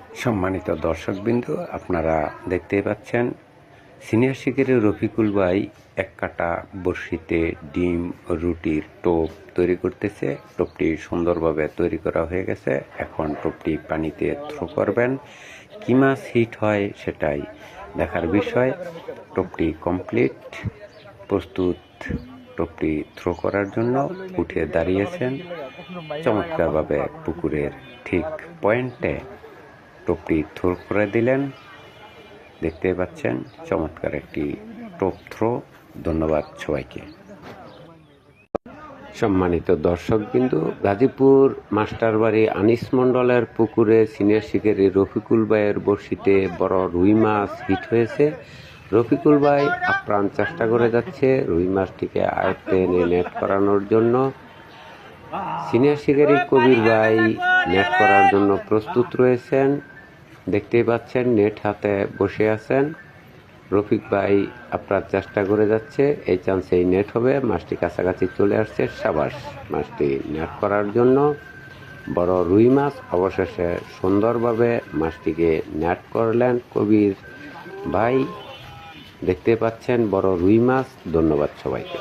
সম্মানিত দর্শকবৃন্দ, আপনারা দেখতেই পাচ্ছেন সিনিয়র শিকারী রফিকুল ভাই এক কাটা বড়শিতে ডিম রুটির টোপ তৈরি করতেছে। টোপটি সুন্দরভাবে তৈরি করা হয়ে গেছে। এখন টোপটি পানিতে থ্রো করবেন। কি মাছ হিট হয় সেটাই দেখার বিষয়। টোপটি কমপ্লিট, প্রস্তুত। টোপটি থ্রো করার জন্য উঠে দাঁড়িয়েছেন চমৎকারভাবে পুকুরের ঠিক পয়েন্টে টোপটি থ্রো করে দিলেন। দেখতে পাচ্ছেন চমৎকার একটি টোপ থ্রো। ধন্যবাদ সবাইকে। সম্মানিত দর্শকবিন্দু, গাজীপুর মাস্টারবাড়ি আনিস মণ্ডলের পুকুরে সিনিয়র শিকারী রফিকুল ভাইয়ের বড়শিতে বড় রুই মাছ হিট হয়েছে। রফিকুল ভাই আপ্রাণ চেষ্টা করে যাচ্ছে রুই মাছটিকে আয়ত্তে এনে নেট করানোর জন্য। সিনিয়র শিকারী কবির ভাই নেট করার জন্য প্রস্তুত রয়েছেন। দেখতেই পাচ্ছেন নেট হাতে বসে আছেন। রফিক ভাই আপনার চেষ্টা করে যাচ্ছে, এই চান্সেই নেট হবে। মাছটি কাছাকাছি চলে আসছে। সাবাস, মাছটি নেট করার জন্য বড় রুই মাছ অবশেষে সুন্দরভাবে মাছটিকে নেট করলেন কবির ভাই। দেখতে পাচ্ছেন বড় রুই মাছ। ধন্যবাদ সবাইকে।